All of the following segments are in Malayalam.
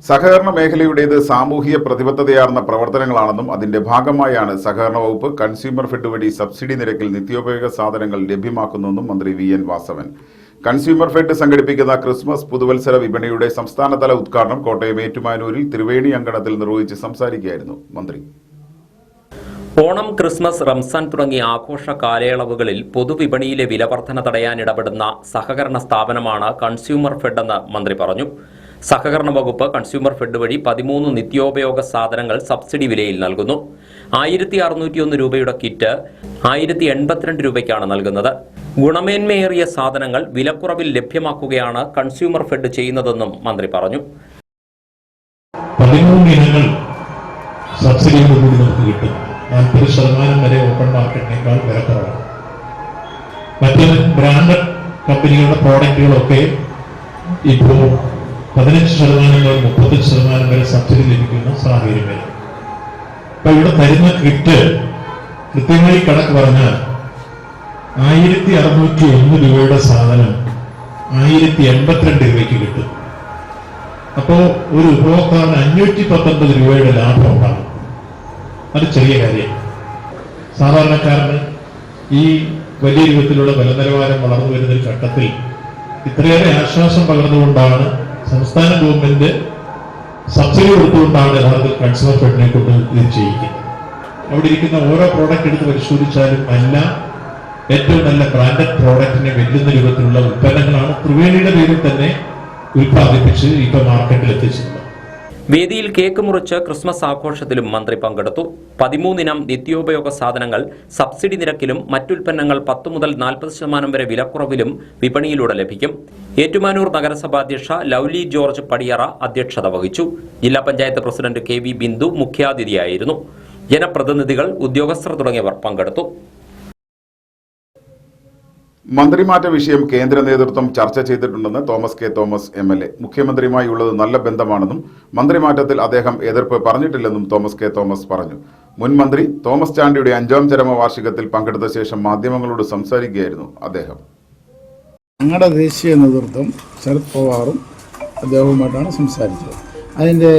സഹകരണ മേഖലയുടേത് സാമൂഹിക പ്രതിബദ്ധതയാർന്ന പ്രവർത്തനങ്ങളാണെന്നും അതിന്റെ ഭാഗമായാണ് സഹകരണ വകുപ്പ് കൺസ്യൂമർ ഫെഡ് വഴി സബ്സിഡി നിരക്കിൽ നിത്യോപയോഗ സാധനങ്ങൾ ലഭ്യമാക്കുന്നുവെന്നും മന്ത്രി വി.എൻ. വാസവൻ. കൺസ്യൂമർ ഫെഡ് സംഘടിപ്പിക്കുന്ന ക്രിസ്മസ് പുതുവത്സര വിപണിയുടെ സംസ്ഥാനതല ഉദ്ഘാടനം കോട്ടയം ഏറ്റുമാനൂരിൽ ത്രിവേണി അങ്കണത്തിൽ നിർവഹിച്ച് സംസാരിക്കുകയായിരുന്നു മന്ത്രി. ഓണം, ക്രിസ്മസ്, റംസാൻ തുടങ്ങിയ ആഘോഷ കാലയളവുകളിൽ പൊതുവിപണിയിലെ വിലവർധന തടയാൻ ഇടപെടുന്ന സഹകരണ സ്ഥാപനമാണ് കൺസ്യൂമർ ഫെഡ് എന്ന് മന്ത്രി പറഞ്ഞു. സഹകരണ വകുപ്പ് കൺസ്യൂമർ ഫെഡ് വഴി 13 നിത്യോപയോഗ സാധനങ്ങൾ സബ്സിഡി വിലയിൽ നൽകുന്നു. 1601 രൂപയുടെ കിറ്റ് 1082 രൂപയ്ക്കാണ് നൽകുന്നത്. ഗുണമേന്മയേറിയ സാധനങ്ങൾ വിലക്കുറവിൽ ലഭ്യമാക്കുകയാണ് കൺസ്യൂമർ ഫെഡ് ചെയ്യുന്നതെന്നും മന്ത്രി പറഞ്ഞു. 13 ഇനങ്ങൾ സബ്സിഡിയോടുകൂടി നമുക്ക് കിട്ടും. 40% വരെ ഓപ്പൺ മാർക്കറ്റിനേക്കാൾ വിലക്കുറവാണ്. മറ്റ് ബ്രാൻഡഡ് കമ്പനികളുടെ പ്രോഡക്റ്റുകളൊക്കെ ഇപ്പോൾ 15% മുതൽ 35% വരെ സബ്സിഡി ലഭിക്കുന്ന സാഹചര്യം വരും. അപ്പൊ ഇവിടെ തരുന്ന കിറ്റ് കൃത്യമായി കണക്ക് പറഞ്ഞാൽ 1601 രൂപയുടെ സാധനം 1082 രൂപയ്ക്ക് കിട്ടും. അപ്പോ ഒരു ഉപഭോക്താവിന് 519 രൂപയുടെ ലാഭം ഉണ്ടാകും. അത് ചെറിയ കാര്യം. സാധാരണക്കാരന് ഈ വലിയ രൂപത്തിലുള്ള വില നിലവാരം വളർന്നു വരുന്ന ഒരു ഘട്ടത്തിൽ ഇത്രയേറെ ആശ്വാസം പകർന്നുകൊണ്ടാണ് സംസ്ഥാന ഗവൺമെന്റ് സബ്സിഡി കൊടുത്തുകൊണ്ടാണ് യഥാർത്ഥത്തിൽ കൺസ്യൂമർ ഫെഡിനെ കൊണ്ട് ഇത് ചെയ്യിക്കുന്നത്. അവിടെ ഇരിക്കുന്ന ഓരോ പ്രോഡക്റ്റ് എടുത്ത് പരിശോധിച്ചാലും എല്ലാം ഏറ്റവും നല്ല ബ്രാൻഡഡ് പ്രോഡക്റ്റിനെ വെല്ലുന്ന രൂപത്തിലുള്ള ഉൽപ്പന്നങ്ങളാണ് ത്രിവേണിയുടെ പേരിൽ തന്നെ ഉൽപ്പാദിപ്പിച്ച് ഇപ്പൊ മാർക്കറ്റിൽ എത്തിച്ചിട്ടുള്ളത്. വേദിയിൽ കേക്ക് മുറിച്ച് ക്രിസ്മസ് ആഘോഷത്തിലും മന്ത്രി പങ്കെടുത്തു. 13 ഇനം നിത്യോപയോഗ സാധനങ്ങൾ സബ്സിഡി നിരക്കിലും മറ്റുൽപ്പന്നങ്ങൾ 10 മുതൽ 40% വരെ വിലക്കുറവിലും വിപണിയിലൂടെ ലഭിക്കും. ഏറ്റുമാനൂർ നഗരസഭാ അധ്യക്ഷ ലൗലി ജോർജ് പടിയറ അധ്യക്ഷത വഹിച്ചു. ജില്ലാ പഞ്ചായത്ത് പ്രസിഡന്റ് കെ.വി. ബിന്ദു മുഖ്യാതിഥിയായിരുന്നു. ജനപ്രതിനിധികൾ, ഉദ്യോഗസ്ഥർ തുടങ്ങിയവർ പങ്കെടുത്തു. മന്ത്രിമാറ്റ വിഷയം കേന്ദ്ര നേതൃത്വം ചർച്ച ചെയ്തിട്ടുണ്ടെന്ന് തോമസ് കെ. തോമസ് എം.എൽ.എ. മുഖ്യമന്ത്രിയുമായുള്ളത് നല്ല ബന്ധമാണെന്നും മന്ത്രിമാറ്റത്തിൽ അദ്ദേഹം എതിർപ്പ് പറഞ്ഞിട്ടില്ലെന്നും തോമസ് കെ. തോമസ് പറഞ്ഞു. മുൻ മന്ത്രി തോമസ് ചാണ്ടിയുടെ 5ാം ചരമവാർഷികത്തിൽ പങ്കെടുത്ത ശേഷം മാധ്യമങ്ങളോട് സംസാരിക്കുകയായിരുന്നു അദ്ദേഹം. ഞങ്ങളുടെ ദേശീയ നേതൃത്വം ശരത് പവാറും അദ്ദേഹവുമായിട്ടാണ് സംസാരിച്ചത്. അതിൻ്റെ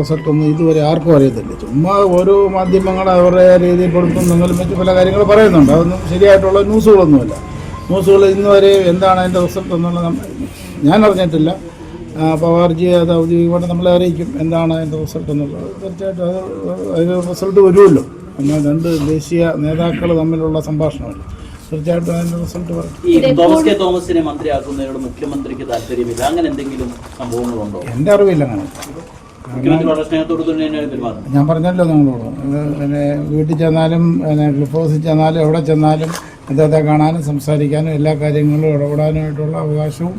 റിസൾട്ടൊന്നും ഇതുവരെ ആർക്കും അറിയത്തില്ല. ചുമ്മാ ഓരോ മാധ്യമങ്ങൾ അവരുടെ രീതിയിൽ കൊടുക്കുന്നെങ്കിലും മറ്റു പല കാര്യങ്ങൾ പറയുന്നുണ്ട്. അതൊന്നും ശരിയായിട്ടുള്ള ന്യൂസുകളൊന്നുമല്ല. ന്യൂസുകൾ ഇന്ന് വരെ എന്താണ് അതിൻ്റെ റിസൾട്ട് എന്നുള്ളത് ഞാൻ അറിഞ്ഞിട്ടില്ല. പവാർജി അത് ഔദ്യോഗികമായിട്ട് നമ്മളെ അറിയിക്കും എന്താണ് അതിൻ്റെ റിസൾട്ട് എന്നുള്ളത്. തീർച്ചയായിട്ടും അതിന് റിസൾട്ട് വരുമല്ലോ. എന്നാൽ 2 ദേശീയ നേതാക്കൾ തമ്മിലുള്ള സംഭാഷണമല്ല. തീർച്ചയായിട്ടും അതിൻ്റെ റിസൾട്ട് പറയും. Thomas K. തോമസിനെ മന്ത്രിയാക്കുന്നതിനോട് മുഖ്യമന്ത്രിക്ക് താല്പര്യമില്ല, അങ്ങനെ എന്തെങ്കിലും സംഭവങ്ങളുണ്ടോ? എൻ്റെ അറിവില്ല. അങ്ങനെ ഞാൻ പറഞ്ഞല്ലോ നിങ്ങളോട്. പിന്നെ വീട്ടിൽ ചെന്നാലും ഗ്ലൂക്കോസിൽ ചെന്നാലും എവിടെ ചെന്നാലും അദ്ദേഹത്തെ കാണാനും സംസാരിക്കാനും എല്ലാ കാര്യങ്ങളിലും ഇടപെടാനുമായിട്ടുള്ള അവകാശവും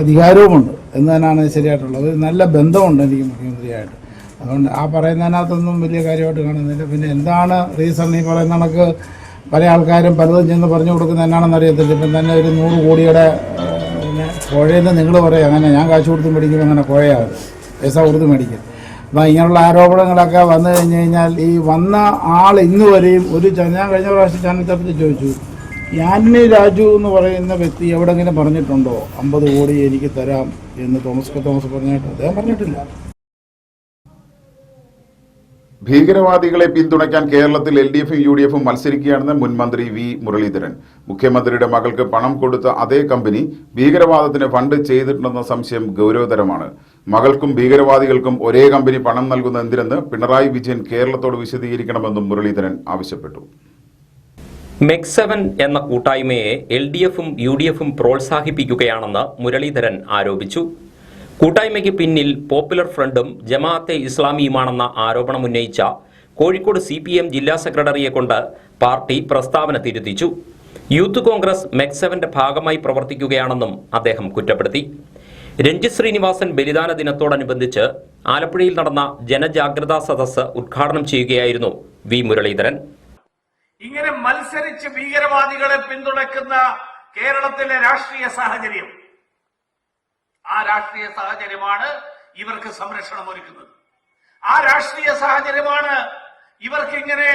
അധികാരവുമുണ്ട് എന്ന് തന്നെയാണ് ശരിയായിട്ടുള്ളത്. നല്ല ബന്ധമുണ്ട് എനിക്ക് മുഖ്യമന്ത്രിയായിട്ട്. അതുകൊണ്ട് ആ പറയുന്നതിനകത്തൊന്നും വലിയ കാര്യമായിട്ട് കാണുന്നില്ല. പിന്നെ എന്താണ് റീസൺ ഈ പറയുന്ന കണക്ക് പല ആൾക്കാരും പലതും ചെന്ന് പറഞ്ഞു കൊടുക്കുന്നത് എന്നാണെന്ന് അറിയത്തില്ല. ഇപ്പം തന്നെ ഒരു 100 കോടിയുടെ പിന്നെ കോഴയെന്ന് നിങ്ങൾ പറയും. അങ്ങനെ ഞാൻ കാശ് കൊടുത്ത് മേടിക്കുമ്പോൾ അങ്ങനെ കോഴയാകും, പൈസ കൊടുത്ത് മേടിക്കും. അപ്പം ഇങ്ങനെയുള്ള ആരോപണങ്ങളൊക്കെ വന്നു കഴിഞ്ഞ് കഴിഞ്ഞാൽ ഈ വന്ന ആൾ ഇന്ന് വരെയും ഞാൻ കഴിഞ്ഞ പ്രാവശ്യം ചാനൽ ചോദിച്ചു, ആന്റണി രാജു എന്ന് പറയുന്ന വ്യക്തി എവിടെങ്കിലും പറഞ്ഞിട്ടുണ്ടോ 50 കോടി എനിക്ക് തരാം എന്ന് തോമസ് കെ. തോമസ് പറഞ്ഞിട്ട്? അദ്ദേഹം പറഞ്ഞിട്ടില്ല. ഭീകരവാദികളെ പിന്തുണയ്ക്കാൻ കേരളത്തിൽ LDF-ഉം UDF-ഉം മത്സരിക്കുകയാണെന്ന് മുൻ മന്ത്രി വി. മുരളീധരൻ. മുഖ്യമന്ത്രിയുടെ മകൾക്ക് പണം കൊടുത്ത അതേ കമ്പനി ഭീകരവാദത്തിന് ഫണ്ട് ചെയ്തിട്ടുണ്ടെന്ന സംശയം ഗൗരവതരമാണ്. മകൾക്കും ഭീകരവാദികൾക്കും ഒരേ കമ്പനി പണം നൽകുന്ന എന്തിനെന്ന് പിണറായി വിജയൻ കേരളത്തോട് വിശദീകരിക്കണമെന്നും മുരളീധരൻ ആവശ്യപ്പെട്ടു. MEG7 എന്ന കൂട്ടായ്മയെ LDF-ഉം UDF-ഉം പ്രോത്സാഹിപ്പിക്കുകയാണെന്ന് മുരളീധരൻ ആരോപിച്ചു. കൂട്ടായ്മയ്ക്ക് പിന്നിൽ പോപ്പുലർ ഫ്രണ്ടും ജമാഅത്തെ ഇസ്ലാമിയുമാണെന്ന ആരോപണമുന്നയിച്ച കോഴിക്കോട് CPM ജില്ലാ സെക്രട്ടറിയെ കൊണ്ട് പാർട്ടി പ്രസ്താവന തിരുത്തിച്ചു. യൂത്ത് കോൺഗ്രസ് MEG7ന്റെ ഭാഗമായി പ്രവർത്തിക്കുകയാണെന്നും അദ്ദേഹം കുറ്റപ്പെടുത്തി. രഞ്ജിത് ശ്രീനിവാസൻ ബലിദാന ദിനത്തോടനുബന്ധിച്ച് ആലപ്പുഴയിൽ നടന്ന ജനജാഗ്രതാ സദസ്സ് ഉദ്ഘാടനം ചെയ്യുകയായിരുന്നു വി. മുരളീധരൻ. ഇങ്ങനെ മത്സരിച്ച് ഭീകരവാദികളെ പിന്തുണയ്ക്കുന്ന കേരളത്തിലെ രാഷ്ട്രീയ സാഹചര്യം, ആ രാഷ്ട്രീയ സാഹചര്യമാണ് ഇവർക്ക് സംരക്ഷണം ഒരുക്കുന്നത്. ആ രാഷ്ട്രീയ സാഹചര്യമാണ് ഇവർക്ക് ഇങ്ങനെ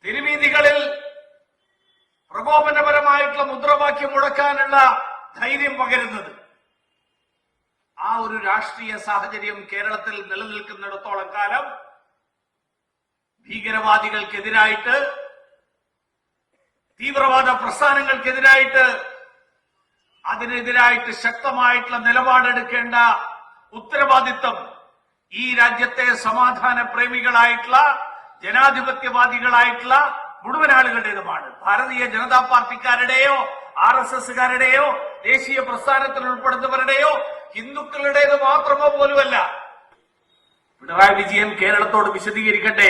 തിരുവീതികളിൽ പ്രകോപനപരമായിട്ടുള്ള മുദ്രാവാക്യം മുടക്കാനുള്ള ധൈര്യം പകരുന്നത്. ആ ഒരു രാഷ്ട്രീയ സാഹചര്യം കേരളത്തിൽ നിലനിൽക്കുന്നിടത്തോളം കാലം ഭീകരവാദികൾക്കെതിരായിട്ട്, തീവ്രവാദ പ്രസ്ഥാനങ്ങൾക്കെതിരായിട്ട്, അതിനെതിരായിട്ട് ശക്തമായിട്ടുള്ള നിലപാടെടുക്കേണ്ട ഉത്തരവാദിത്വം ഈ രാജ്യത്തെ സമാധാന പ്രേമികളായിട്ടുള്ള, ജനാധിപത്യവാദികളായിട്ടുള്ള മുഴുവൻ ആളുകളുടേതുമാണ്. ഭാരതീയ ജനതാ പാർട്ടിക്കാരുടെയോ RSSകാരുടെയോ ദേശീയ പ്രസ്ഥാനത്തിൽ ഉൾപ്പെടുന്നവരുടെയോ ഹിന്ദുക്കളുടേത് മാത്രമോ പോലുമല്ല. പിണറായി വിജയൻ കേരളത്തോട് വിശദീകരിക്കട്ടെ,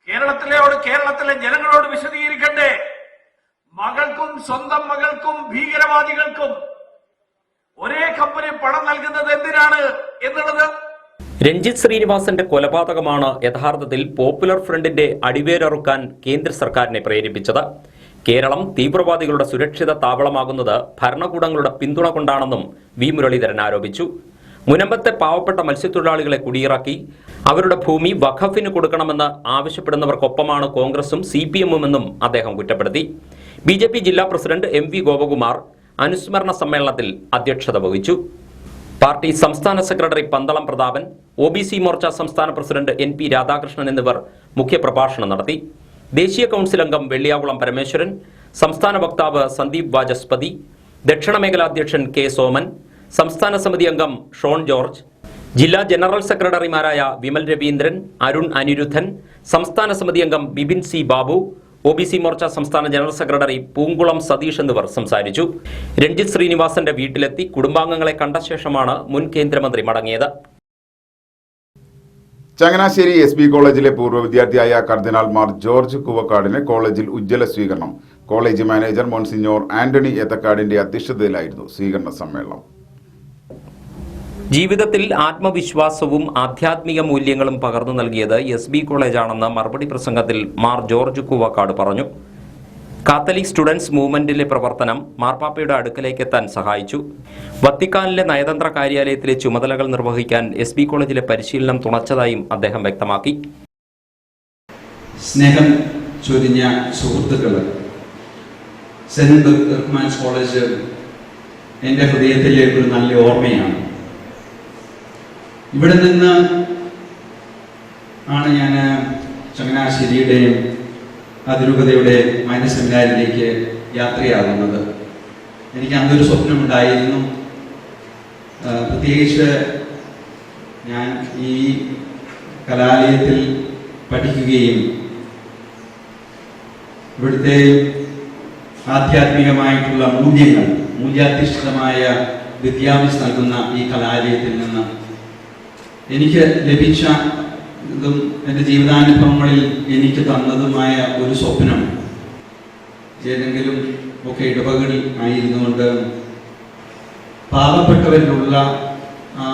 കേരളത്തിലെ ജനങ്ങളോട് വിശദീകരിക്കട്ടെ. മകൾക്കും സ്വന്തം മകൾക്കും ഭീകരവാദികൾക്കും ഒരേ കമ്പനി പണം നൽകുന്നത് എന്തിനാണ് എന്നുള്ളത്. രഞ്ജിത്ത് ശ്രീനിവാസന്റെ കൊലപാതകമാണ് യഥാർത്ഥത്തിൽ പോപ്പുലർ ഫ്രണ്ടിന്റെ അടിവേരറുക്കാൻ കേന്ദ്ര സർക്കാരിനെ പ്രേരിപ്പിച്ചത്. കേരളം തീവ്രവാദികളുടെ സുരക്ഷിത താവളമാകുന്നത് ഭരണകൂടങ്ങളുടെ പിന്തുണ കൊണ്ടാണെന്നും വി മുരളീധരൻ ആരോപിച്ചു. മുനമ്പത്തെ പാവപ്പെട്ട മത്സ്യത്തൊഴിലാളികളെ കുടിയിറക്കി അവരുടെ ഭൂമി വഖഫിന് കൊടുക്കണമെന്ന് ആവശ്യപ്പെടുന്നവർക്കൊപ്പമാണ് കോൺഗ്രസും CPM-ഉമെന്നും അദ്ദേഹം കുറ്റപ്പെടുത്തി. BJP ജില്ലാ പ്രസിഡന്റ് MV ഗോപകുമാർ അനുസ്മരണ സമ്മേളനത്തിൽ അധ്യക്ഷത വഹിച്ചു. പാർട്ടി സംസ്ഥാന സെക്രട്ടറി പന്തളം പ്രതാപൻ, OBC മോർച്ച സംസ്ഥാന പ്രസിഡന്റ് NP രാധാകൃഷ്ണൻ എന്നിവർ മുഖ്യപ്രഭാഷണം നടത്തി. ദേശീയ കൌൺസിൽ അംഗം വെള്ളിയാകുളം പരമേശ്വരൻ, സംസ്ഥാന വക്താവ് സന്ദീപ് വാചസ്പതി, ദക്ഷിണ മേഖലാ അധ്യക്ഷൻ K സോമൻ, സംസ്ഥാന സമിതി അംഗം ഷോൺ ജോർജ്, ജില്ലാ ജനറൽ സെക്രട്ടറിമാരായ വിമൽ രവീന്ദ്രൻ, അരുൺ അനിരുദ്ധൻ, സംസ്ഥാന സമിതി അംഗം ബിപിൻ C ബാബു, OBC മോർച്ച സംസ്ഥാന ജനറൽ സെക്രട്ടറി പൂങ്കുളം സതീഷ് എന്നിവർ സംസാരിച്ചു. രഞ്ജിത്ത് ശ്രീനിവാസന്റെ വീട്ടിലെത്തി കുടുംബാംഗങ്ങളെ കണ്ട ശേഷമാണ് മുൻ കേന്ദ്രമന്ത്രി മടങ്ങിയത്. ചങ്ങനാശ്ശേരി SB കോളേജിലെ പൂർവ്വ വിദ്യാർത്ഥിയായ കർദിനാൾ മാർ ജോർജ് കുവക്കാടിന് കോളേജിൽ ഉജ്ജ്വല സ്വീകരണം. കോളേജ് മാനേജർ മോൺസിഞ്ഞോർ ആന്റണി ഏത്തക്കാടിന്റെ അധ്യക്ഷതയിലായിരുന്നു സ്വീകരണ സമ്മേളനം. ജീവിതത്തിൽ ആത്മവിശ്വാസവും ആധ്യാത്മിക മൂല്യങ്ങളും പകർന്നു നൽകിയത് SB കോളേജാണെന്ന് മറുപടി പ്രസംഗത്തിൽ മാർ ജോർജ് കുവക്കാട് പറഞ്ഞു. കാത്തലിക് സ്റ്റുഡൻസ് മൂവ്മെന്റിലെ പ്രവർത്തനം മാർപ്പാപ്പയുടെ അടുക്കലേക്ക് എത്താൻ സഹായിച്ചു. വത്തിക്കാനിലെ നയതന്ത്ര കാര്യാലയത്തിലെ ചുമതലകൾ നിർവഹിക്കാൻ SB കോളേജിലെ പരിശീലനം തുണച്ചതായും അദ്ദേഹം വ്യക്തമാക്കി. സ്നേഹം ചൊരിഞ്ഞ സുഹൃത്തുക്കൾ, സെന്റ് ബെർഗ്മാൻസ് കോളേജ് എൻ്റെ ഹൃദയത്തിലെ ഒരു നല്ല ഓർമ്മയാണ്. ഇവിടെ നിന്ന് ആണ് ഞാൻ ചങ്ങനാശ്ശേരിയുടെയും അതിരൂപതയുടെ മൈനർ സെമിനാരിലേക്ക് യാത്രയാകുന്നത്. എനിക്ക് അന്നൊരു സ്വപ്നമുണ്ടായിരുന്നു. പ്രത്യേകിച്ച് ഞാൻ ഈ കലാലയത്തിൽ പഠിക്കുകയും ഇവിടുത്തെ ആധ്യാത്മികമായിട്ടുള്ള മൂല്യാധിഷ്ഠിതമായ വിദ്യാഭ്യാസം നൽകുന്ന ഈ കലാലയത്തിൽ നിന്ന് എനിക്ക് ലഭിച്ച ഇതും എൻ്റെ ജീവിതാനുഭവങ്ങളിൽ എനിക്ക് തന്നതുമായ ഒരു സ്വപ്നം ഏതെങ്കിലും ഒക്കെ ഇടവകളിൽ ആയിരുന്നുകൊണ്ട് പാവപ്പെട്ടവരിലുള്ള ആ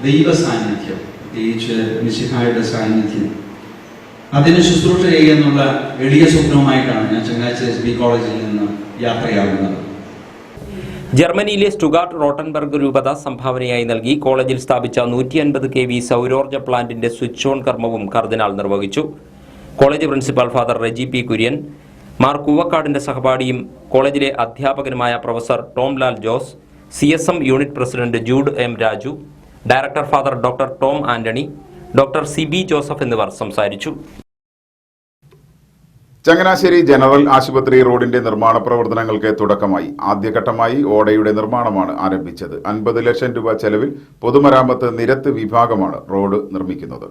ദൈവ സാന്നിധ്യം, പ്രത്യേകിച്ച് മിശിഹായുടെ സാന്നിധ്യം, അതിന് ശുശ്രൂഷ ചെയ്യുന്നുള്ള എളിയ സ്വപ്നവുമായിട്ടാണ് ഞാൻ ചങ്ങനാശ്ശേരി SB കോളേജിൽ നിന്ന് യാത്രയാകുന്നത്. ജർമ്മനിയിലെ സ്റ്റുഗാർട്ട് റോട്ടൻബർഗ് രൂപത സംഭാവനയായി നൽകി കോളേജിൽ സ്ഥാപിച്ച 150 kV സൗരോർജ്ജ പ്ലാന്റിന്റെ സ്വിച്ച് ഓൺ കർമ്മവും കർദിനാൾ നിർവഹിച്ചു. College principal father Reji P Kurian, Mar കുവക്കാടിന്റെ സഹപാഠിയും കോളേജിലെ അധ്യാപകനുമായ professor Tom Lal Jose, CSM unit president Jude M Raju, director father doctor Tom Antony, doctor CB Joseph എന്നിവർ സംസാരിച്ചു. ചങ്ങനാശ്ശേരി ജനറൽ ആശുപത്രി റോഡിന്റെ നിർമ്മാണ പ്രവർത്തനങ്ങൾക്ക് തുടക്കമായി. ആദ്യഘട്ടമായി ഓടയുടെ നിർമ്മാണമാണ് ആരംഭിച്ചത്. 50 ലക്ഷം രൂപ ചെലവിൽ പൊതുമരാമത്ത് നിരത്ത് വിഭാഗമാണ് റോഡ് നിർമ്മിക്കുന്നത്.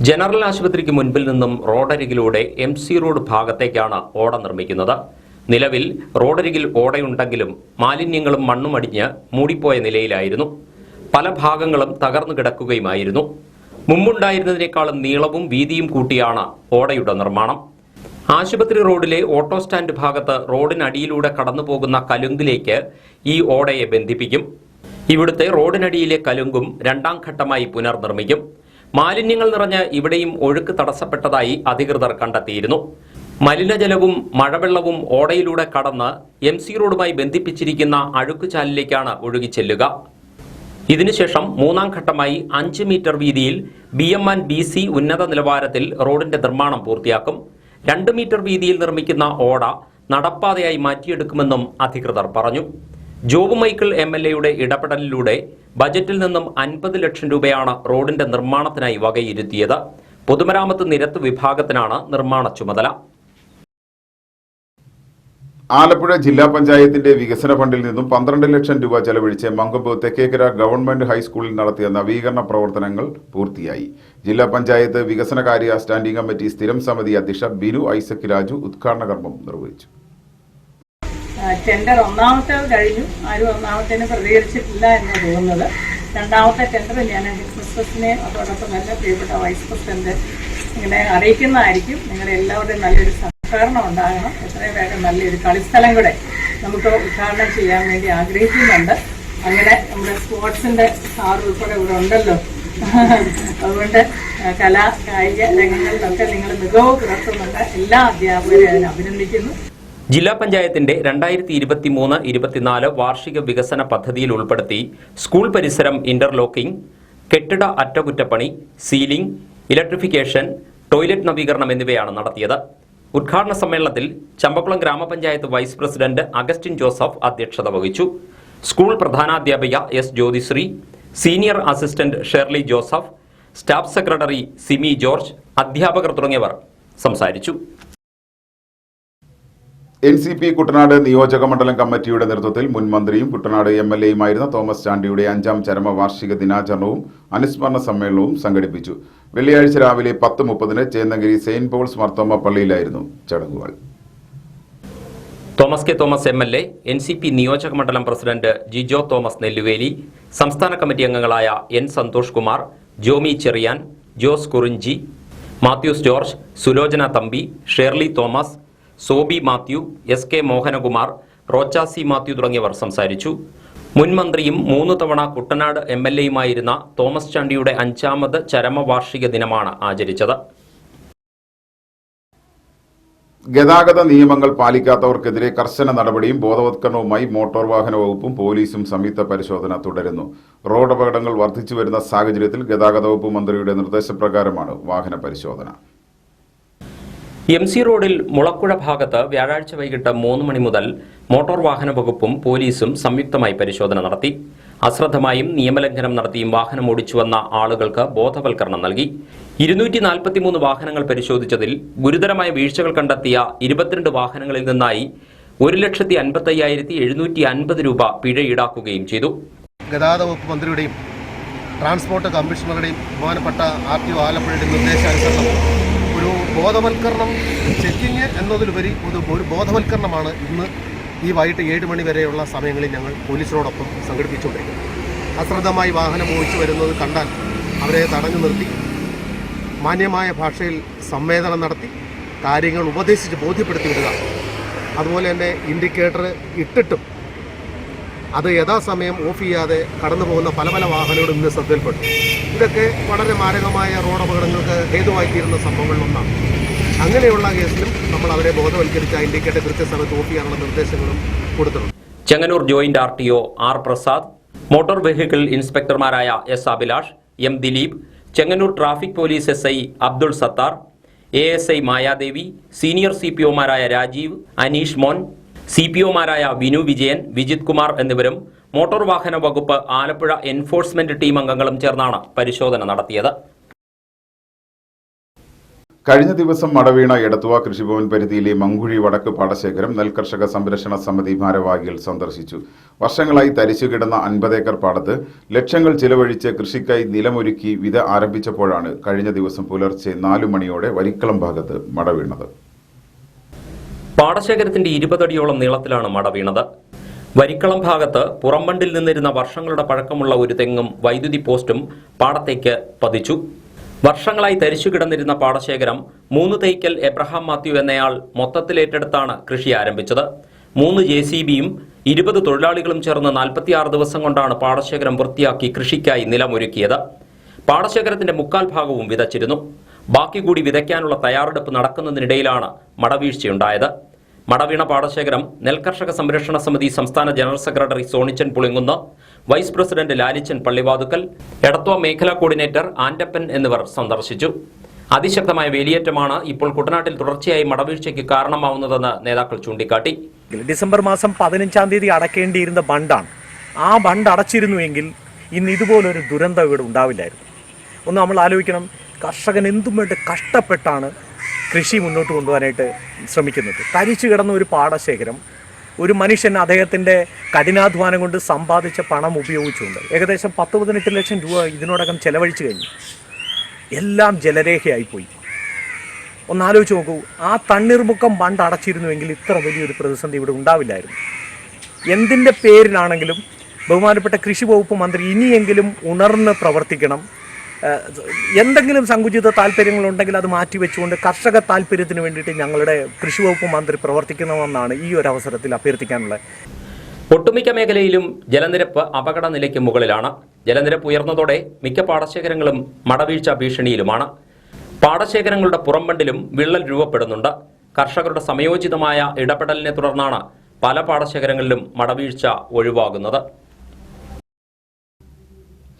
ജനറൽ ആശുപത്രിക്ക് മുൻപിൽ നിന്നും റോഡരികിലൂടെ MC റോഡ് ഭാഗത്തേക്കാണ് ഓട നിർമ്മിക്കുന്നത്. നിലവിൽ റോഡരികിൽ ഓടയുണ്ടെങ്കിലും മാലിന്യങ്ങളും മണ്ണും അടിഞ്ഞ് മൂടിപ്പോയ നിലയിലായിരുന്നു. പല ഭാഗങ്ങളും തകർന്നു കിടക്കുകയുമായിരുന്നു. മുമ്പുണ്ടായിരുന്നതിനേക്കാളും നീളവും വീതിയും കൂട്ടിയാണ് ഓടയുടെ നിർമ്മാണം. ആശുപത്രി റോഡിലെ ഓട്ടോ സ്റ്റാൻഡ് ഭാഗത്ത് റോഡിനടിയിലൂടെ കടന്നുപോകുന്ന കലുങ്കിലേക്ക് ഈ ഓടയെ ബന്ധിപ്പിക്കും. ഇവിടുത്തെ റോഡിനടിയിലെ കലുങ്കും രണ്ടാം ഘട്ടമായി പുനർനിർമ്മിക്കും. മാലിന്യങ്ങൾ നിറഞ്ഞ് ഇവിടെയും ഒഴുക്ക് തടസ്സപ്പെട്ടതായി അധികൃതർ കണ്ടെത്തിയിരുന്നു. മലിനജലവും മഴവെള്ളവും ഓടയിലൂടെ കടന്ന് MC റോഡുമായി ബന്ധിപ്പിച്ചിരിക്കുന്ന അഴുക്കുചാലിലേക്കാണ് ഒഴുകിച്ചെല്ലുക. ഇതിനുശേഷം മൂന്നാം ഘട്ടമായി 5 മീറ്റർ വീതിയിൽ BM&BC ഉന്നത നിലവാരത്തിൽ റോഡിന്റെ നിർമ്മാണം പൂർത്തിയാക്കും. 2 മീറ്റർ വീതിയിൽ നിർമ്മിക്കുന്ന ഓട നടപ്പാതയായി മാറ്റിയെടുക്കുമെന്നും അധികൃതർ പറഞ്ഞു. ജോബ് മൈക്കിൾ MLAയുടെ ഇടപെടലിലൂടെ ബജറ്റിൽ നിന്നും 50 ലക്ഷം രൂപയാണ് റോഡിന്റെ നിർമ്മാണത്തിനായി വകയിരുത്തിയത്. പൊതുമരാമത്ത് നിരത്ത് വിഭാഗത്തിനാണ് നിർമ്മാണ ചുമതല. ആലപ്പുഴ ജില്ലാ പഞ്ചായത്തിന്റെ വികസന ഫണ്ടിൽ നിന്നും 12 ലക്ഷം രൂപ ചെലവഴിച്ച് മങ്കൊമ്പ് തെക്കേക്കര ഗവൺമെന്റ് ഹൈസ്കൂളിൽ നടത്തിയ നവീകരണ പ്രവർത്തനങ്ങൾ പൂർത്തിയായി. ജില്ലാ പഞ്ചായത്ത് വികസനകാര്യ സ്റ്റാൻഡിംഗ് കമ്മിറ്റി സ്ഥിരം സമിതി അധ്യക്ഷ ബിനു ഐസക് രാജു ഉദ്ഘാടന കർമ്മം നിർവഹിച്ചു. ടെൻഡർ ഒന്നാമത്തേത് കഴിഞ്ഞു. ആരും ഒന്നാമത്തേന് പ്രതികരിച്ചിട്ടില്ല എന്ന് തോന്നുന്നത്. രണ്ടാമത്തെ ടെൻഡർ ഞാൻ മിസ്സസിനെ അതോടൊപ്പം തന്നെ പ്രിയപ്പെട്ട വൈസ് പ്രസിഡന്റ് ഇങ്ങനെ അറിയിക്കുന്നതായിരിക്കും. നിങ്ങളുടെ എല്ലാവരുടെയും നല്ലൊരു സഹകരണം ഉണ്ടാകണം. എത്രയും വേഗം നല്ലൊരു കളിസ്ഥലം കൂടെ നമുക്ക് ഉദ്ഘാടനം ചെയ്യാൻ വേണ്ടി ആഗ്രഹിക്കുന്നുണ്ട്. അങ്ങനെ നമ്മുടെ സ്പോർട്സിന്റെ സാർ ഉൾപ്പെടെ ഇവിടെ ഉണ്ടല്ലോ. അതുകൊണ്ട് കലാ കായിക രംഗങ്ങളിലൊക്കെ നിങ്ങൾ മികവ് പുലർത്തുന്നുണ്ട്. എല്ലാ അധ്യാപകരെയും അതിനെ അഭിനന്ദിക്കുന്നു. ജില്ലാ പഞ്ചായത്തിന്റെ 2023-24 വാർഷിക വികസന പദ്ധതിയിൽ ഉൾപ്പെടുത്തി സ്കൂൾ പരിസരം ഇന്റർലോക്കിംഗ്, കെട്ടിട അറ്റകുറ്റപ്പണി, സീലിംഗ്, ഇലക്ട്രിഫിക്കേഷൻ, ടോയ്ലറ്റ് നവീകരണം എന്നിവയാണ് നടത്തിയത്. ഉദ്ഘാടന സമ്മേളനത്തിൽ ചമ്പക്കുളം ഗ്രാമപഞ്ചായത്ത് വൈസ് പ്രസിഡന്റ് അഗസ്റ്റിൻ ജോസഫ് അധ്യക്ഷത വഹിച്ചു. സ്കൂൾ പ്രധാനാധ്യാപിക S Jyothisree, senior assistant Shirley Joseph, staff secretary Simi George, അധ്യാപകർ തുടങ്ങിയവർ സംസാരിച്ചു. NCP കുട്ടനാട് നിയോജക മണ്ഡലം കമ്മിറ്റിയുടെ നേതൃത്വത്തിൽ മുൻ മന്ത്രിയും കുട്ടനാട് MLAയുമായിരുന്ന തോമസ് ചാണ്ടിയുടെ 5ാം ചരമവാർഷിക ദിനാചരണവും അനുസ്മരണ സമ്മേളനവും സംഘടിപ്പിച്ചു. വെള്ളിയാഴ്ച രാവിലെ 10:30 ചേന്നഗിരി സെയിന്റ് പോൾസ് മാർത്തോമ പള്ളിയിലായിരുന്നു ചടങ്ങുകൾ. Thomas K Thomas MLA, NCP നിയോജക മണ്ഡലം പ്രസിഡന്റ് ജിജോ തോമസ് നെല്ലുവേലി, സംസ്ഥാന കമ്മിറ്റി അംഗങ്ങളായ N സന്തോഷ് കുമാർ, ജോമി ചെറിയാൻ, ജോസ് കുറിഞ്ചി, മാത്യൂസ് ജോർജ്, സുലോചന തമ്പി, ഷേർലി തോമസ്, സോബി മാത്യു, SK മോഹനകുമാർ, റോച്ചാസി മാത്യു തുടങ്ങിയവർ സംസാരിച്ചു. മുൻമന്ത്രിയും 3 തവണ കുട്ടനാട് MLAയുമായിരുന്ന തോമസ് ചാണ്ടിയുടെ 5ാമത് ചരമവാർഷിക ദിനമാണ് ആചരിച്ചത്. ഗതാഗത നിയമങ്ങൾ പാലിക്കാത്തവർക്കെതിരെ കർശന നടപടിയും ബോധവത്കരണവുമായി മോട്ടോർ വാഹന വകുപ്പും പോലീസും സംയുക്ത പരിശോധന തുടരുന്നു. റോഡ് അപകടങ്ങൾ വർദ്ധിച്ചു വരുന്ന സാഹചര്യത്തിൽ ഗതാഗത വകുപ്പ് മന്ത്രിയുടെ നിർദ്ദേശപ്രകാരമാണ് വാഹന പരിശോധന. MC റോഡിൽ മുളക്കുഴ ഭാഗത്ത് വ്യാഴാഴ്ച വൈകിട്ട് 3 മണി മുതൽ മോട്ടോർ വാഹന വകുപ്പും പോലീസും സംയുക്തമായി പരിശോധന നടത്തി. അശ്രദ്ധമായും നിയമലംഘനം നടത്തിയും വാഹനം ഓടിച്ചുവന്ന ആളുകൾക്ക് ബോധവൽക്കരണം നൽകി. 243 വാഹനങ്ങൾ പരിശോധിച്ചതിൽ ഗുരുതരമായ വീഴ്ചകൾ കണ്ടെത്തിയ 22 വാഹനങ്ങളിൽ നിന്നായി 1,55,750 രൂപ പിഴ ഈടാക്കുകയും ചെയ്തു. ഗതാഗത വകുപ്പ് മന്ത്രിയുടെയും ട്രാൻസ്പോർട്ട് കമ്മീഷണറുടെയും ബഹുമാനപ്പെട്ട RTO ആലപ്പുഴയുടെ നിർദ്ദേശാനുസരണം ഒരു ബോധവൽക്കരണം, ചെക്കിങ് എന്നതിലുപരി ഒരു ബോധവൽക്കരണമാണ് ഇന്ന് ഈ വൈകിട്ട് 7 മണി വരെയുള്ള സമയങ്ങളിൽ ഞങ്ങൾ പോലീസിനോടൊപ്പം സംഘടിപ്പിച്ചുകൊണ്ടിരിക്കുന്നത്. അശ്രദ്ധമായി വാഹനം ഓടിച്ചു വരുന്നത് കണ്ടാൽ അവരെ തടഞ്ഞു നിർത്തി മാന്യമായ ഭാഷയിൽ സംവേദനം നടത്തി കാര്യങ്ങൾ ഉപദേശിച്ച് ബോധ്യപ്പെടുത്തി വിടുക. അതുപോലെ തന്നെ ഇൻഡിക്കേറ്റർ ഇട്ടിട്ടും അത് യഥാസമയം ഓഫ് ചെയ്യാതെ കടന്നു പോകുന്ന പല വാഹനങ്ങളും ഇന്ന് ശ്രദ്ധയിൽപ്പെട്ടു. ഇതൊക്കെ വളരെ മാരകമായ റോഡ് അപകടങ്ങൾക്ക് ഹേതുവായിത്തീരുന്ന സംഭവങ്ങളിലൊന്നാണ്. അങ്ങനെയുള്ള കേസിലും നമ്മൾ അവരെ ബോധവൽക്കരിച്ച ഇൻഡിക്കേറ്റർ കൃത്യസമയത്ത് ഓഫ് ചെയ്യാനുള്ള നിർദ്ദേശങ്ങളും കൊടുത്തിട്ടുണ്ട്. Chengannur joint RTO R Prasad, motor vehicle ഇൻസ്പെക്ടർമാരായ S Abhilash, M Dileep, Chengannur traffic police SI Abdul Sathar, ASI Mayadevi, senior CPOമാരായ രാജീവ്, അനീഷ് മോൻ, CPOമാരായ വിനു വിജയൻ, വിജിത് കുമാർ എന്നിവരും മോട്ടോർ വാഹന വകുപ്പ് ആലപ്പുഴ എൻഫോഴ്സ്മെന്റ് ടീം അംഗങ്ങളും ചേർന്നാണ് പരിശോധന നടത്തിയത്. കഴിഞ്ഞ ദിവസം മടവീണ എടത്തുവ കൃഷിഭവൻ പരിധിയിലെ മങ്കുഴി വടക്ക് പാടശേഖരം നെൽകർഷക സംരക്ഷണ സമിതി ഭാരവാഹികൾ സന്ദർശിച്ചു. വർഷങ്ങളായി തരിച്ചുകിടന്ന 50 ഏക്കർ പാടത്ത് ലക്ഷങ്ങൾ ചിലവഴിച്ച് കൃഷിക്കായി നിലമൊരുക്കി വിത ആരംഭിച്ചപ്പോഴാണ് കഴിഞ്ഞ ദിവസം പുലർച്ചെ 4 മണിയോടെ വരിക്കളം ഭാഗത്ത് മടവീണത്. പാടശേഖരത്തിന്റെ 20 അടിയോളം നീളത്തിലാണ് മടവീണത്. വരിക്കളം ഭാഗത്ത് പുറംബണ്ടിൽ നിന്നിരുന്ന വർഷങ്ങളുടെ പഴക്കമുള്ള ഒരു തെങ്ങും വൈദ്യുതി പോസ്റ്റും പാടത്തേക്ക് പതിച്ചു. വർഷങ്ങളായി തരിച്ചു കിടന്നിരുന്ന പാടശേഖരം 3 തൈക്കൽ എബ്രഹാം മാത്യു എന്നയാൾ മൊത്തത്തിൽ ഏറ്റെടുത്താണ് കൃഷി ആരംഭിച്ചത്. 3 JCBയും 20 തൊഴിലാളികളും ചേർന്ന് 46 ദിവസം കൊണ്ടാണ് പാടശേഖരം വൃത്തിയാക്കി കൃഷിക്കായി നിലമൊരുക്കിയത്. പാടശേഖരത്തിന്റെ 3/4 ഭാഗവും വിതച്ചിരുന്നു. ബാക്കി കൂടി വിതയ്ക്കാനുള്ള തയ്യാറെടുപ്പ് നടക്കുന്നതിനിടയിലാണ് മടവീഴ്ചയുണ്ടായത്. മടവീണ പാടശേഖരം നെൽകർഷക സംരക്ഷണ സമിതി സംസ്ഥാന general secretary Sonichan Pulinkunnu, vice president Lalichan Pallivathukkal, Edathua മേഖലാ കോർഡിനേറ്റർ ആൻഡപ്പൻ എന്നിവർ സന്ദർശിച്ചു. അതിശക്തമായ വേലിയേറ്റമാണ് ഇപ്പോൾ കുട്ടനാട്ടിൽ തുടർച്ചയായി മടവീഴ്ചയ്ക്ക് കാരണമാവുന്നതെന്ന് നേതാക്കൾ ചൂണ്ടിക്കാട്ടി. ഡിസംബർ മാസം 15-ാം തീയതി അടയ്ക്കേണ്ടിയിരുന്ന ബണ്ടാണ്. ആ ബണ്ട് അടച്ചിരുന്നുവെങ്കിൽ ഇന്ന് ഇതുപോലൊരു ദുരന്തം ഇവിടെ ഉണ്ടാവില്ലായിരുന്നു. ഒന്ന് നമ്മൾ ആലോചിക്കണം, കർഷകൻ എന്തും വേണ്ടി കഷ്ടപ്പെട്ടാണ് കൃഷി മുന്നോട്ട് കൊണ്ടുപോകാനായിട്ട് ശ്രമിക്കുന്നത്. തരിച്ചു കിടന്ന ഒരു പാടശേഖരം ഒരു മനുഷ്യൻ അദ്ദേഹത്തിൻ്റെ കഠിനാധ്വാനം കൊണ്ട് സമ്പാദിച്ച പണം ഉപയോഗിച്ചുകൊണ്ട് ഏകദേശം 10-18 ലക്ഷം രൂപ ഇതിനോടകം ചെലവഴിച്ചു കഴിഞ്ഞു. എല്ലാം ജലരേഖയായിപ്പോയി. ഒന്നാലോചിച്ച് നോക്കൂ, ആ തണ്ണീർമുക്കം ബണ്ട് അടച്ചിരുന്നുവെങ്കിൽ ഇത്ര വലിയൊരു പ്രതിസന്ധി ഇവിടെ ഉണ്ടാവില്ലായിരുന്നു. എന്തിൻ്റെ പേരിലാണെങ്കിലും ബഹുമാനപ്പെട്ട കൃഷി വകുപ്പ് മന്ത്രി ഇനിയെങ്കിലും ഉണർന്ന് പ്രവർത്തിക്കണം. എന്തെങ്കിലും സങ്കുചിത താല്പര്യങ്ങളുണ്ടെങ്കിൽ അത് മാറ്റിവെച്ചുകൊണ്ട് കർഷക താല്പര്യത്തിന് വേണ്ടിയിട്ട് ഞങ്ങളുടെ കൃഷി വകുപ്പ് മന്ത്രി പ്രവർത്തിക്കണമെന്നാണ് ഈ ഒരു അവസരത്തിൽ അഭ്യർത്ഥിക്കാനുള്ളത്. ഒട്ടുമിക്ക മേഖലയിലും ജലനിരപ്പ് അപകട നിലയ്ക്ക് മുകളിലാണ്. ജലനിരപ്പ് ഉയർന്നതോടെ മിക്ക പാടശേഖരങ്ങളും മടവീഴ്ച ഭീഷണിയിലുമാണ്. പാടശേഖരങ്ങളുടെ പുറംബണ്ടിലും വിള്ളൽ രൂപപ്പെടുന്നുണ്ട്. കർഷകരുടെ സമയോചിതമായ ഇടപെടലിനെ തുടർന്നാണ് പല പാടശേഖരങ്ങളിലും മടവീഴ്ച ഒഴിവാകുന്നത്.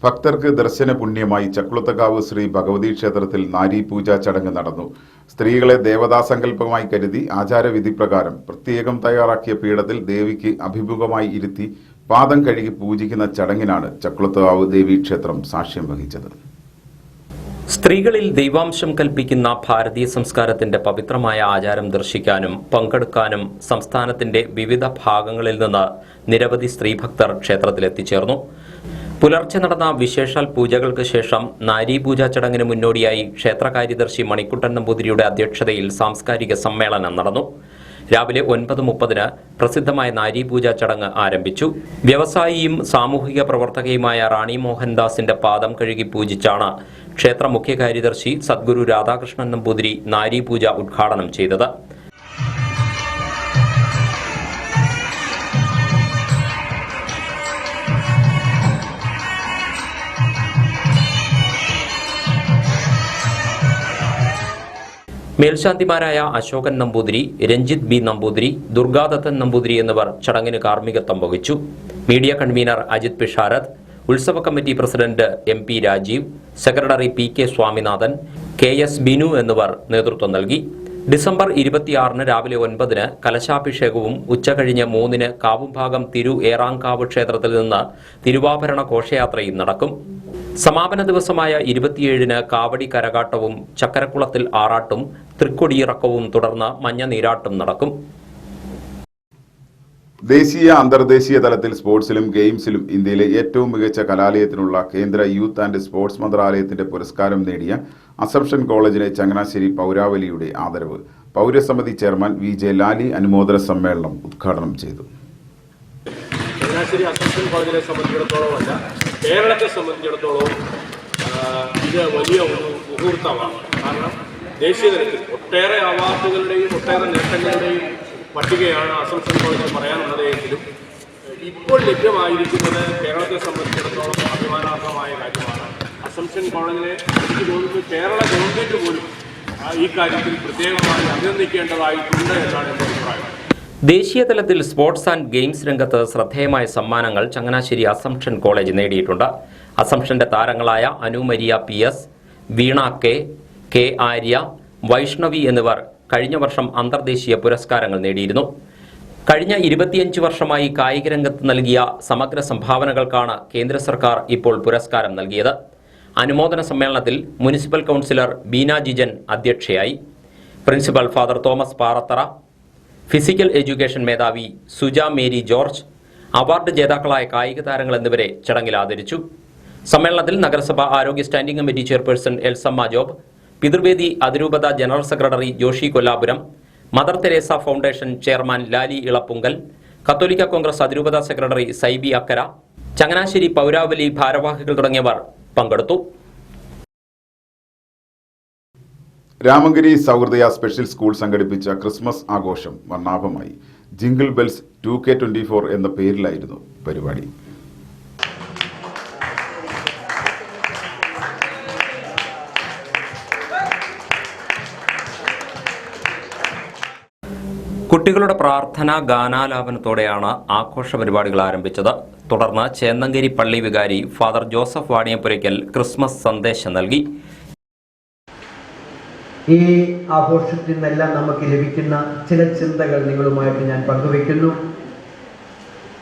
ഭക്തർക്ക് ദർശന പുണ്യമായി ചക്കുളത്തക്കാവ് ശ്രീ ഭഗവതി ക്ഷേത്രത്തിൽ നാരീപൂജാ ചടങ്ങ് നടന്നു. സ്ത്രീകളെ ദേവതാസങ്കല്പമായി കരുതി ആചാരവിധി പ്രകാരം പ്രത്യേകം തയ്യാറാക്കിയ പീഠത്തിൽ ദേവിക്ക് അഭിമുഖമായി ഇരുത്തി പാദം കഴുകി പൂജിക്കുന്ന ചടങ്ങിനാണ് ചക്കുളത്തക്കാവ് ദേവീക്ഷേത്രം സാക്ഷ്യം വഹിച്ചത്. സ്ത്രീകളിൽ ദൈവാംശം കൽപ്പിക്കുന്ന ഭാരതീയ സംസ്കാരത്തിന്റെ പവിത്രമായ ആചാരം ദർശിക്കാനും പങ്കെടുക്കാനും സംസ്ഥാനത്തിന്റെ വിവിധ ഭാഗങ്ങളിൽ നിന്ന് നിരവധി സ്ത്രീഭക്തർ ക്ഷേത്രത്തിൽ എത്തിച്ചേർന്നു. പുലർച്ചെ നടന്ന വിശേഷാൽ പൂജകൾക്ക് ശേഷം നാരീപൂജാ ചടങ്ങിന് മുന്നോടിയായി ക്ഷേത്ര കാര്യദർശി മണിക്കുട്ടൻ നമ്പൂതിരിയുടെ അധ്യക്ഷതയിൽ സാംസ്കാരിക സമ്മേളനം നടന്നു. രാവിലെ 9:30 പ്രസിദ്ധമായ നാരീപൂജാ ചടങ്ങ് ആരംഭിച്ചു. വ്യവസായിയും സാമൂഹിക പ്രവർത്തകയുമായ റാണി മോഹൻദാസിന്റെ പാദം കഴുകി പൂജിച്ചാണ് ക്ഷേത്ര മുഖ്യ കാര്യദർശി സദ്ഗുരു രാധാകൃഷ്ണൻ നമ്പൂതിരി നാരീപൂജ ഉദ്ഘാടനം ചെയ്തത്. മേൽശാന്തിമാരായ അശോകൻ നമ്പൂതിരി, രഞ്ജിത്ത് ബി നമ്പൂതിരി, ദുർഗാദത്തൻ നമ്പൂതിരി എന്നിവർ ചടങ്ങിന് കാർമ്മികത്വം വഹിച്ചു. മീഡിയ കൺവീനർ അജിത് പിഷാരത്, ഉത്സവ committee president MP Rajeev, secretary PK Swaminathan, KS Binu എന്നിവർ നേതൃത്വം നൽകി. ഡിസംബർ 26 രാവിലെ 9 കലശാഭിഷേകവും ഉച്ചകഴിഞ്ഞ് 3 കാവുംഭാഗം തിരു ഏറാങ്കാവ് ക്ഷേത്രത്തിൽ നിന്ന് തിരുവാഭരണ ഘോഷയാത്രയും നടക്കും. സമാപന ദിവസമായ 27 കാവടി കരകാട്ടവും ചക്കരക്കുളത്തിൽ ആറാട്ടും തൃക്കൊടിയിറക്കവും തുടർന്ന് മഞ്ഞ നീരാട്ടും നടക്കും. ദേശീയ അന്തർദേശീയ തലത്തിൽ സ്പോർട്സിലും ഗെയിംസിലും ഇന്ത്യയിലെ ഏറ്റവും മികച്ച കലാലയത്തിനുള്ള കേന്ദ്ര യൂത്ത് ആൻഡ് സ്പോർട്സ് മന്ത്രാലയത്തിന്റെ പുരസ്കാരം നേടിയ അസംഷൻ കോളേജിനെ ചങ്ങനാശ്ശേരി പൗരാവലിയുടെ ആദരവ് പൗരസമിതി ചെയർമാൻ VJ ലാലി അനുമോദന സമ്മേളനം ഉദ്ഘാടനം ചെയ്തു. ചങ്ങനാശ്ശേരി അസംഷൻ കോളേജിനെ സംബന്ധിച്ചിടത്തോളമല്ല, കേരളത്തെ സംബന്ധിച്ചിടത്തോളം ഇത് വലിയ ഒരു മുഹൂർത്തമാണ്. കാരണം ദേശീയ തലത്തിൽ ഒട്ടേറെ അവാർഡുകളുടെയും ഒട്ടേറെ നേട്ടങ്ങളുടെയും പട്ടികയാണ് അസംഷൻ കോളേജിൽ പറയാനുള്ളത് എങ്കിലും ഇപ്പോൾ ലഭ്യമായിരിക്കുന്നത് കേരളത്തെ സംബന്ധിച്ചിടത്തോളം അഭിമാനാർഹമായ കാര്യമാണ്. അസംഷൻ കോളേജിനെ എനിക്ക് തോന്നുന്നു കേരള ഗവൺമെൻറ് പോലും ഈ കാര്യത്തിൽ പ്രത്യേകമായി അഭിനന്ദിക്കേണ്ടതായിട്ടുണ്ട് എന്നാണ് എൻ്റെ അഭിപ്രായം. ദേശീയ തലത്തിൽ സ്പോർട്സ് ആൻഡ് ഗെയിംസ് രംഗത്ത് ശ്രദ്ധേയമായ സമ്മാനങ്ങൾ ചങ്ങനാശ്ശേരി അസംഷൻ കോളേജ് നേടിയിട്ടുണ്ട്. അസംഷന്റെ താരങ്ങളായ അനു മരിയ PS, വീണ K ആര്യ, വൈഷ്ണവി എന്നിവർ കഴിഞ്ഞ വർഷം അന്തർദേശീയ പുരസ്കാരങ്ങൾ നേടിയിരുന്നു. കഴിഞ്ഞ 25 വർഷമായി കായിക രംഗത്ത് നൽകിയ സമഗ്ര സംഭാവനകൾക്കാണ് കേന്ദ്ര സർക്കാർ ഇപ്പോൾ പുരസ്കാരം നൽകിയത്. അനുമോദന സമ്മേളനത്തിൽ മുനിസിപ്പൽ കൗൺസിലർ ബീന ജിജൻ അധ്യക്ഷയായി. Principal father Thomas Parathara, physical education മേധാവി സുജ മേരി ജോർജ്, അവാർഡ് ജേതാക്കളായ കായിക താരങ്ങൾ എന്നിവരെ ചടങ്ങിൽ ആദരിച്ചു. സമ്മേളനത്തിൽ നഗരസഭ ആരോഗ്യ standing committee chairperson Elsamma Job, പിതൃവേദി അതിരൂപത general secretary Joshy Kollapuram, mother Teresa foundation chairman Lali Elappunkal, കത്തോലിക്ക കോൺഗ്രസ് അതിരൂപത സെക്രട്ടറി സൈബി അക്കര, ചങ്ങനാശ്ശേരി പൗരാവലി ഭാരവാഹികൾ തുടങ്ങിയവർ പങ്കെടുത്തു. രാമഗിരി സൗഹൃദയ സ്പെഷ്യൽ സ്കൂൾ സംഘടിപ്പിച്ച ക്രിസ്മസ് ആഘോഷം വർണ്ണാഭമായി. ജിംഗിൾ ബെൽസ് 2K24 എന്ന പേരിലായിരുന്നു പരിപാടി. കുട്ടികളുടെ പ്രാർത്ഥനാ ഗാനാലാപനത്തോടെയാണ് ആഘോഷ പരിപാടികൾ ആരംഭിച്ചത്. തുടർന്ന് ചേന്നങ്കേരി പള്ളി വികാരി ഫാദർ ജോസഫ് വാണിയപ്പുരയ്ക്കൽ ക്രിസ്മസ് സന്ദേശം നൽകി. ഈ ആഘോഷത്തിൽ നിന്നെല്ലാം നമുക്ക് ലഭിക്കുന്ന ചില ചിന്തകൾ നിങ്ങളുമായിട്ട് ഞാൻ പങ്കുവയ്ക്കുന്നു.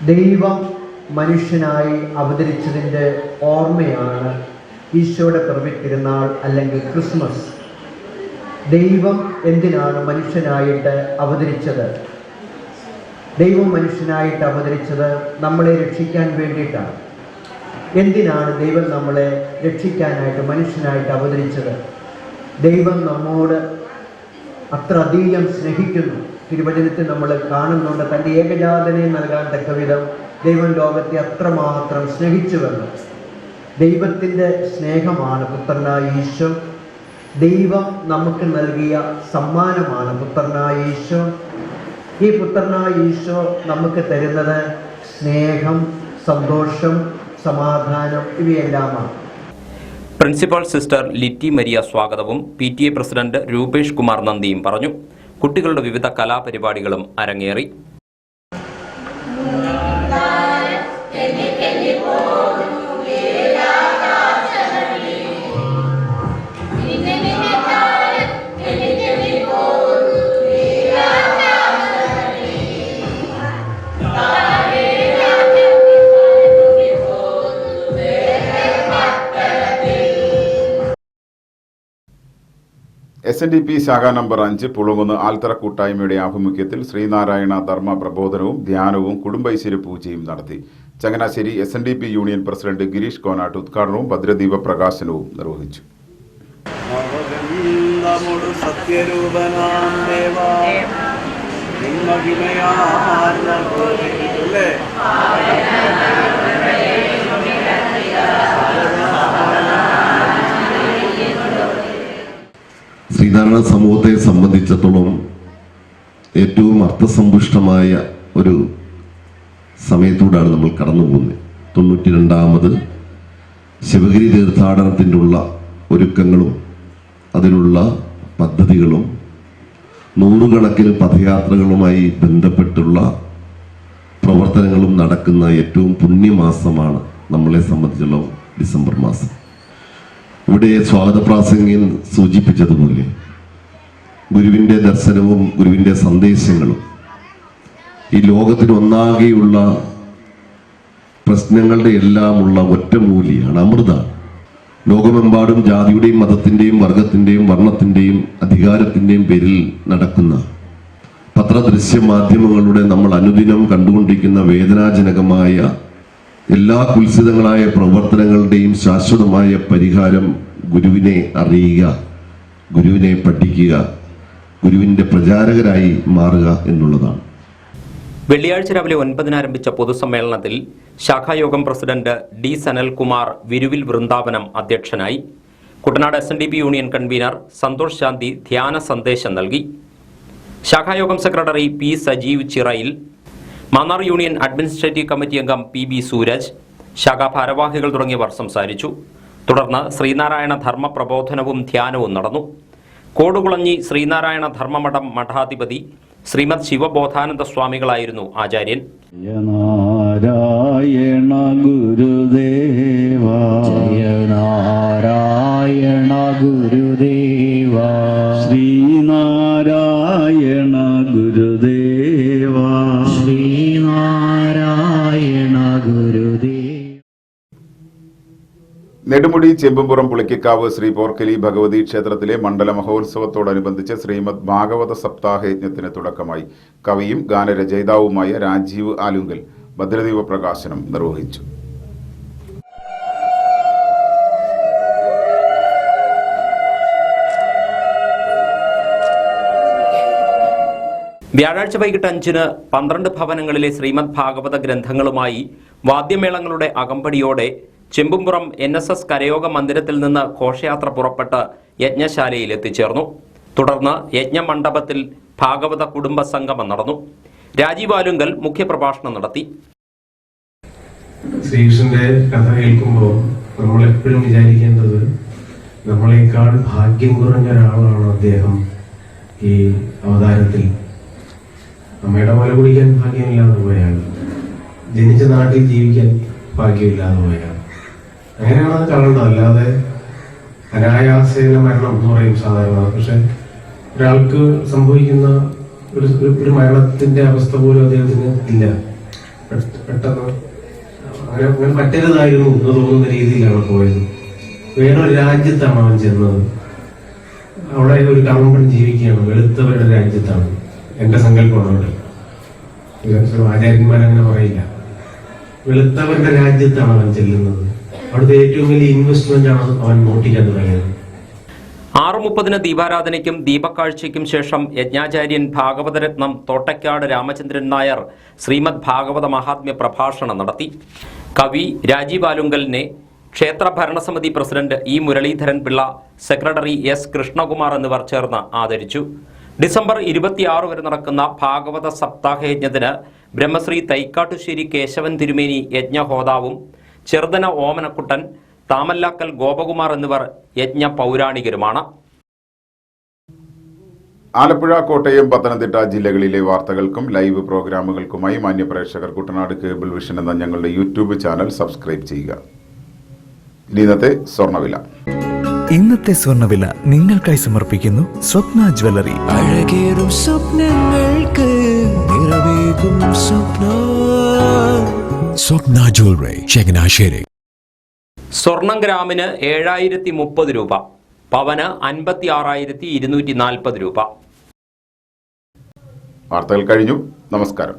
ദൈവം മനുഷ്യനായി അവതരിച്ചതിൻ്റെ ഓർമ്മയാണ് ഈശോയുടെ പിറവി തിരുനാൾ അല്ലെങ്കിൽ ക്രിസ്മസ്. ദൈവം എന്തിനാണ് മനുഷ്യനായിട്ട് അവതരിച്ചത്? ദൈവം മനുഷ്യനായിട്ട് അവതരിച്ചത് നമ്മളെ രക്ഷിക്കാൻ വേണ്ടിയിട്ടാണ്. എന്തിനാണ് ദൈവം നമ്മളെ രക്ഷിക്കാനായിട്ട് മനുഷ്യനായിട്ട് അവതരിച്ചത്? ദൈവം നമ്മോട് അത്ര അധികം സ്നേഹിക്കുന്നു. തിരുവചനത്തിൽ നമ്മൾ കാണുന്നുണ്ട്, തൻ്റെ ഏകജാതനെ നൽകാൻ തക്കവിധം ദൈവം ലോകത്തെ അത്രമാത്രം സ്നേഹിച്ചുവെന്ന്. ദൈവത്തിൻ്റെ സ്നേഹമാണ് പുത്രനായ ഈശോ. ദൈവം നമുക്ക് നൽകിയ സമ്മാനമാണ് പുത്രനായ ഈശോ. ഈ പുത്രനായ ഈശോ നമുക്ക് തരുന്നത് സ്നേഹം, സന്തോഷം, സമാധാനം ഇവയെല്ലാമാണ്. പ്രിൻസിപ്പൽ സിസ്റ്റർ ലിറ്റി മരിയ സ്വാഗതവും PTA പ്രസിഡന്റ് രൂപേഷ് കുമാർ നന്ദിയും പറഞ്ഞു. കുട്ടികളുടെ വിവിധ കലാപരിപാടികളും അരങ്ങേറി. SNDP ശാഖ നമ്പർ 5 പുളുങ്ങുന്ന് ആൽത്തറ കൂട്ടായ്മയുടെ ആഭിമുഖ്യത്തിൽ ശ്രീനാരായണ ധർമ്മ പ്രബോധനവും ധ്യാനവും കുടുംബൈശ്വര്യ പൂജയും നടത്തി. Changanassery SNDP union president Girish Konatt ഉദ്ഘാടനവും ഭദ്രദീപ പ്രകാശനവും നിർവഹിച്ചു. ശ്രീനാരായണ സമൂഹത്തെ സംബന്ധിച്ചിടത്തോളം ഏറ്റവും അർത്ഥസമ്പുഷ്ടമായ ഒരു സമയത്തൂടാണ് നമ്മൾ കടന്നു പോകുന്നത്. 92ാമത് ശിവഗിരി തീർത്ഥാടനത്തിനുള്ള ഒരുക്കങ്ങളും അതിനുള്ള പദ്ധതികളും നൂറുകണക്കിന് പദയാത്രകളുമായി ബന്ധപ്പെട്ടുള്ള പ്രവർത്തനങ്ങളും നടക്കുന്ന ഏറ്റവും പുണ്യമാസമാണ് നമ്മളെ സംബന്ധിച്ചുള്ള ഡിസംബർ മാസം. ഇവിടെ സ്വാഗത പ്രാസംഗികൻ സൂചിപ്പിച്ചതുപോലെ ഗുരുവിൻ്റെ ദർശനവും ഗുരുവിൻ്റെ സന്ദേശങ്ങളും ഈ ലോകത്തിനൊന്നാകെയുള്ള പ്രശ്നങ്ങളുടെ എല്ലാമുള്ള ഒറ്റമൂലിയാണ്, അമൃതാണ്. ലോകമെമ്പാടും ജാതിയുടെയും മതത്തിൻ്റെയും വർഗത്തിൻ്റെയും വർണ്ണത്തിൻ്റെയും അധികാരത്തിൻ്റെയും പേരിൽ നടക്കുന്ന പത്രദൃശ്യ മാധ്യമങ്ങളുടെ നമ്മൾ അനുദിനം കണ്ടുകൊണ്ടിരിക്കുന്ന വേദനാജനകമായ എല്ലാ കുൽസിതങ്ങളായ പ്രവർത്തനങ്ങളുടെയും ശാശ്വതമായ പരിഹാരം ഗുരുവിനെ അറിയുക, ഗുരുവിനെ പഠിക്കുക, ഗുരുവിൻ്റെ പ്രചാരകരായി മാറുക എന്നുള്ളതാണ്. വെള്ളിയാഴ്ച രാവിലെ 9 ആരംഭിച്ച പൊതുസമ്മേളനത്തിൽ ശാഖായോഗം പ്രസിഡന്റ് D. സനൽകുമാർ വിരുവിൽ വൃന്ദാവനം അധ്യക്ഷനായി. Kuttanad SNDP union convener Santhosh Shanthi ധ്യാന സന്ദേശം നൽകി. ശാഖായോഗം secretary P. Sajeev Chirayil, Mannar union administrative committee അംഗം PB സൂരജ്, ശാഖാ ഭാരവാഹികൾ തുടങ്ങിയവർ സംസാരിച്ചു. തുടർന്ന് ശ്രീനാരായണ ധർമ്മ പ്രബോധനവും ധ്യാനവും നടന്നു. കോടുകുളഞ്ഞി ശ്രീനാരായണ ധർമ്മമഠം മഠാധിപതി ശ്രീമദ് ശിവബോധാനന്ദ സ്വാമികളായിരുന്നു ആചാര്യൻ. നാരായണ ഗുരുദേവ, നാരായണ ഗുരുദേവ, ശ്രീനാരായണ ഗുരുദേവ, ശ്രീനാരായണ ഗുരുദേവ. നെടുമുടി ചെമ്പുംപുറം പുളിക്കക്കാവ് ശ്രീ പോർക്കലി ഭഗവതി ക്ഷേത്രത്തിലെ മണ്ഡല മഹോത്സവത്തോടനുബന്ധിച്ച് ശ്രീമദ് ഭാഗവത സപ്താഹയജ്ഞത്തിന് തുടക്കമായി. കവിയും ഗാനരചയിതാവുമായ രാജീവ് ആലുങ്കൽ ഭദ്രദീപ പ്രകാശനം നിർവഹിച്ചു. വ്യാഴാഴ്ച വൈകിട്ട് 5-ന് 12 ഭവനങ്ങളിലെ ശ്രീമദ് ഭാഗവത ഗ്രന്ഥങ്ങളുമായി വാദ്യമേളങ്ങളുടെ അകമ്പടിയോടെ ചെമ്പുംപുറം NSS കരയോഗ മന്ദിരത്തിൽ നിന്ന് ഘോഷയാത്ര പുറപ്പെട്ട് യജ്ഞശാലയിൽ എത്തിച്ചേർന്നു. തുടർന്ന് യജ്ഞമണ്ഡപത്തിൽ ഭാഗവത കുടുംബ സംഗമം നടന്നു. രാജീവ് ആലുങ്കൽ മുഖ്യപ്രഭാഷണം നടത്തി. ശ്രീകൃഷ്ണന്റെ കഥ കേൾക്കുമ്പോൾ നമ്മൾ എപ്പോഴും വിചാരിക്കേണ്ടത് നമ്മളെക്കാൾ ഭാഗ്യം കുറഞ്ഞ ഒരാളാണ് അദ്ദേഹം ഈ അവതാരത്തിൽ. അമ്മയുടെ മുല കുടിക്കാൻ ഭാഗ്യമില്ലാതെ പോയാൽ, ജനിച്ച നാട്ടിൽ ജീവിക്കാൻ ഭാഗ്യമില്ലാതെ പോയാൽ, അങ്ങനെയാണ് അത് കാണേണ്ടത്. അല്ലാതെ അനായാസേന മരണം എന്ന് പറയും സാധാരണ. പക്ഷെ ഒരാൾക്ക് സംഭവിക്കുന്ന ഒരു മരണത്തിന്റെ അവസ്ഥ പോലും അദ്ദേഹത്തിന് ഇല്ല. പെട്ടെന്ന് അങ്ങനെ പറ്റരുതായിരുന്നു എന്ന് തോന്നുന്ന രീതിയിലാണ് പോയത്. വേറൊരു രാജ്യത്താണ് അവൻ ചെന്നത്. അവിടെ ഒരു കറമ്പൻ ജീവിക്കുകയാണ്, വെളുത്തവരുടെ രാജ്യത്താണ്. എന്റെ സങ്കല്പമാണ് അവിടെ. ആചാര്യന്മാരങ്ങനെ പറയില്ല. വെളുത്തവരുടെ രാജ്യത്താണ് അവൻ ചെല്ലുന്നത്. അവിടുത്തെ ഏറ്റവും വലിയ ഇൻവെസ്റ്റ്മെന്റ് ആണ് അവൻ മോട്ടിക്കാൻ തുടങ്ങിയത്. 6:30 ദീപാരാധനയ്ക്കും ദീപക്കാഴ്ചയ്ക്കും ശേഷം യജ്ഞാചാര്യൻ ഭാഗവതരത്നം തോട്ടയ്ക്കാട് രാമചന്ദ്രൻ നായർ ശ്രീമദ് ഭാഗവത മഹാത്മ്യ പ്രഭാഷണം നടത്തി. കവി രാജീവ് ആലുങ്കലിനെ ക്ഷേത്ര ഭരണസമിതി president E Muraleedharan Pillai, secretary S Krishnakumar എന്നിവർ ചേർന്ന് ആദരിച്ചു. ഡിസംബർ 26 വരെ നടക്കുന്ന ഭാഗവത സപ്താഹയജ്ഞത്തിന് ബ്രഹ്മശ്രീ തൈക്കാട്ടുശ്ശേരി കേശവൻ തിരുമേനി യജ്ഞഹോതാവും, ചെറുതന ഓമനക്കുട്ടൻ, താമല്ലാക്കൽ ഗോപകുമാർ എന്നിവർ യജ്ഞ പൗരാണികരുമാണ്. ആലപ്പുഴ, കോട്ടയം, പത്തനംതിട്ട ജില്ലകളിലെ വാർത്തകൾക്കും ലൈവ് പ്രോഗ്രാമുകൾക്കുമായി മാന്യപ്രേക്ഷകർ കുട്ടനാട് കേബിൾ വിഷൻ എന്ന ഞങ്ങളുടെ യൂട്യൂബ് ചാനൽ സബ്സ്ക്രൈബ് ചെയ്യുക. ഇന്നത്തെ സ്വർണ്ണവില. ഇന്നത്തെ സ്വർണ്ണവില നിങ്ങൾക്കായി സമർപ്പിക്കുന്നു സ്വപ്ന ജ്വല്ലറി. അഴകേറും സ്വപ്നങ്ങൾക്ക് നിറവേകും സ്വപ്ന ജ്വല്ലറി, ചങ്ങനാശ്ശേരി. സ്വർണം ഗ്രാമിന് 7030 രൂപ, പവന് 56,240 രൂപ. വാർത്തകൾ കഴിഞ്ഞു. നമസ്കാരം.